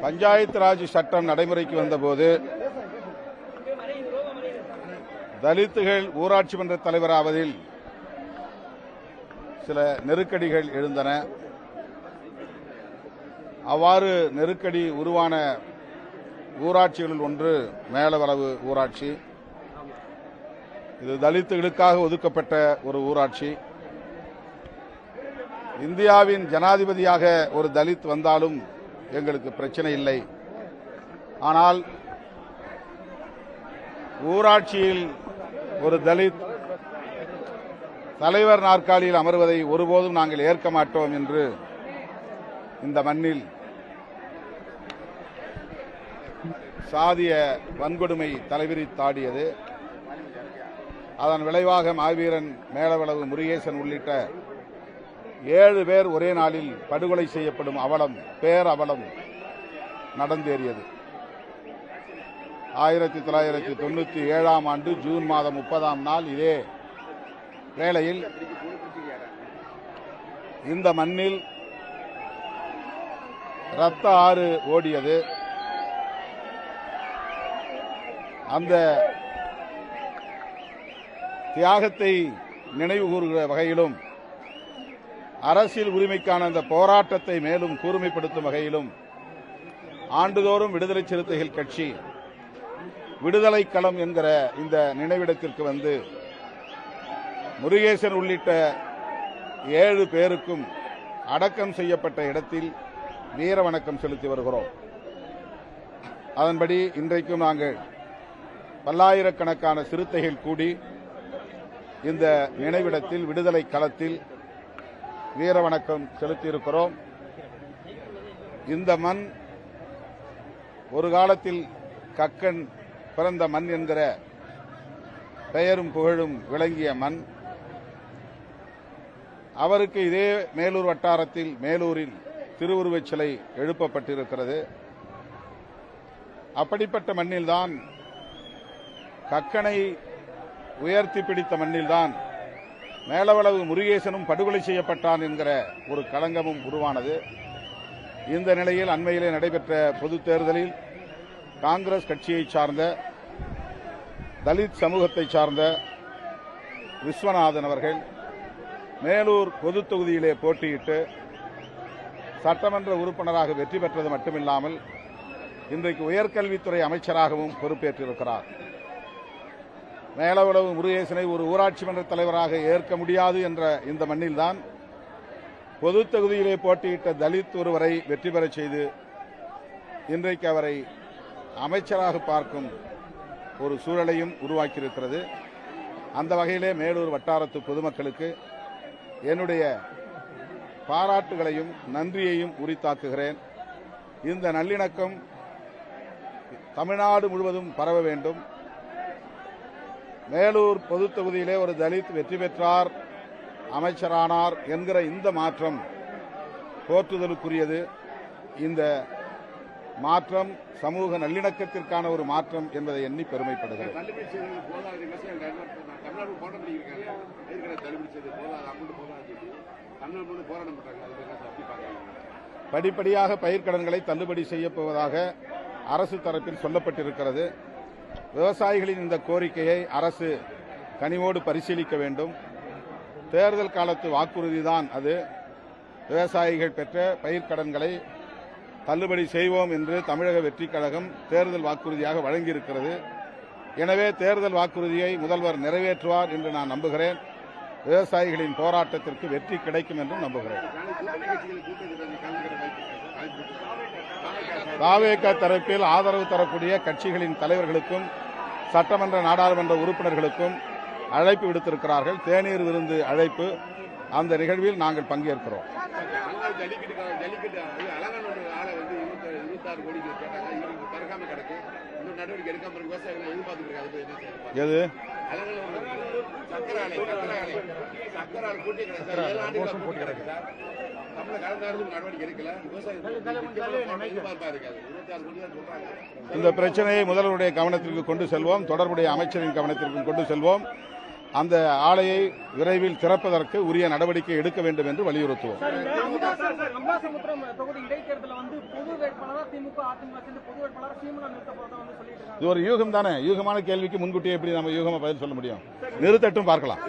பஞ்சாயத்து ராஜ் சட்டம் நடைமுறைக்கு வந்தபோது தலித்துகள் ஊராட்சி மன்ற தலைவராவதில் சில நெருக்கடிகள் எழுந்தன. அவ்வாறு நெருக்கடி உருவான ஊராட்சிகளில் ஒன்று மேலவளவு ஊராட்சி. இது தலித்துகளுக்காக ஒதுக்கப்பட்ட ஒரு ஊராட்சி. இந்தியாவின் ஜனாதிபதியாக ஒரு தலித் வந்தாலும் எங்களுக்கு பிரச்சனை இல்லை. ஆனால் ஊராட்சியில் ஒரு தலித் தலைவர் நாற்காலியில் அமர்வதை ஒருபோதும் நாங்கள் ஏற்க மாட்டோம் என்று இந்த மண்ணில் சாதிய வன்கொடுமை தலைவிரித்தாடியது. அதன் விளைவாக மாவீரன் மேலவளவு முருகேசன் உள்ளிட்ட 7 பேர் ஒரே நாளில் படுகொலை செய்யப்படும் அவலம், பேரவலம் நடந்தேறியது. 1997ஆம் ஆண்டு ஜூன் மாதம் 30ஆம் நாள் இதே வேளையில் இந்த மண்ணில் இரத்த ஆறு ஓடியது. அந்த தியாகத்தை நினைவு கூறுகிற வகையிலும் அரசியல் உரிமைக்கான அந்த போராட்டத்தை மேலும் கூர்மைப்படுத்தும் வகையிலும் ஆண்டுதோறும் விடுதலை சிறுத்தைகள் கட்சி விடுதலை களம் என்கிற இந்த நினைவிடத்திற்கு வந்து முருகேசன் உள்ளிட்ட 7 பேருக்கும் அடக்கம் செய்யப்பட்ட இடத்தில் வீர வணக்கம் செலுத்தி வருகிறோம். அதன்படி இன்றைக்கும் நாங்கள் பல்லாயிரக்கணக்கான சிறுத்தைகள் கூடி இந்த நினைவிடத்தில் விடுதலை களத்தில் வீர வணக்கம் செலுத்தியிருக்கிறோம். இந்த மண் ஒரு காலத்தில் கக்கன் பிறந்த மண் என்கிற பெயரும் புகழும் விளங்கிய மண். அவருக்கு இதே மேலூர் வட்டாரத்தில் மேலூரில் திருவுருவச் சிலை எழுப்பப்பட்டிருக்கிறது. அப்படிப்பட்ட மண்ணில்தான், கக்கனை உயர்த்தி பிடித்த மண்ணில்தான் மேலவளவு முருகேசனும் படுகொலை செய்யப்பட்டான் என்கிற ஒரு களங்கமும் உருவானது. இந்த நிலையில் அண்மையிலே நடைபெற்ற பொதுத் தேர்தலில் காங்கிரஸ் கட்சியைச் சார்ந்த தலித் சமூகத்தைச் சார்ந்த விஸ்வநாதன் அவர்கள் மேலூர் பொதுத் தொகுதியிலே போட்டியிட்டு சட்டமன்ற உறுப்பினராக வெற்றி பெற்றது மட்டுமில்லாமல் இன்றைக்கு உயர்கல்வித்துறை அமைச்சராகவும் பொறுப்பேற்றிருக்கிறார். மேலவளவு முருகேசனை ஒரு ஊராட்சி மன்ற தலைவராக ஏற்க முடியாது என்ற இந்த மண்ணில்தான் பொதுத் தொகுதியிலே போட்டியிட்ட தலித் ஒருவரை வெற்றி பெறச் செய்து இன்றைக்கு அவரை அமைச்சராக பார்க்கும் ஒரு சூழலையும் உருவாக்கியிருக்கிறது. அந்த வகையிலே மேலூர் வட்டாரத்து பொதுமக்களுக்கு என்னுடைய பாராட்டுகளையும் நன்றியையும் உரித்தாக்குகிறேன். இந்த நல்லிணக்கம் தமிழ்நாடு முழுவதும் பரவ வேண்டும். மேலூர் பொதுத் தொகுதியிலே ஒரு தலித் வெற்றி பெற்றார், அமைச்சரானார் என்கிற இந்த மாற்றம் போற்றுதலுக்குரியது. இந்த மாற்றம் சமூக நல்லிணக்கத்திற்கான ஒரு மாற்றம் என்பதை எண்ணி பெருமைப்படுகிறேன். படிப்படியாக பயிர்க்கடன்களை தள்ளுபடி செய்யப்போவதாக அரசு தரப்பில் சொல்லப்பட்டிருக்கிறது. விவசாயிகளின் இந்த கோரிக்கையை அரசு கனிவோடு பரிசீலிக்க வேண்டும். தேர்தல் காலத்து வாக்குறுதிதான் அது. விவசாயிகள் பெற்ற பயிர்க்கடன்களை தள்ளுபடி செய்வோம் என்று தமிழக வெற்றிக் கழகம் தேர்தல் வாக்குறுதியாக வழங்கியிருக்கிறது. எனவே தேர்தல் வாக்குறுதியை முதல்வர் நிறைவேற்றுவார் என்று நான் நம்புகிறேன். விவசாயிகளின் போராட்டத்திற்கு வெற்றி கிடைக்கும் என்றும் நம்புகிறேன். தாவேக தரப்பில் ஆதரவு தரக்கூடிய கட்சிகளின் தலைவர்களுக்கும் சட்டமன்ற நாடாளுமன்ற உறுப்பினர்களுக்கும் அழைப்பு விடுத்திருக்கிறார்கள். தேநீர் விருந்து அழைப்பு. அந்த நிகழ்வில் நாங்கள் பங்கேற்கிறோம். எது இந்த பிரச்சனையை முதல்வருடைய கவனத்திற்கு கொண்டு செல்வோம், தொடர்புடைய அமைச்சரின் கவனத்திற்கு கொண்டு செல்வோம். அந்த ஆலையை விரைவில் திறப்பதற்கு உரிய நடவடிக்கை எடுக்க வேண்டும் என்று வலியுறுத்துவோம். அம்பாசமுத்திரம் தொகுதி இடைத்தேர்தலில் வந்து பொது வேட்பாளராக திமுக அதிமுக சேர்ந்து பொது வேட்பாளராக சீமான் நிறுத்த போறதா வந்து சொல்லிட்டு இது ஒரு யூகம் தானே. யூகமான கேள்விக்கு முன்கூட்டியே எப்படி நம்ம யூகமா பதில் சொல்ல முடியும்? நிறுத்தட்டும், பார்க்கலாம்.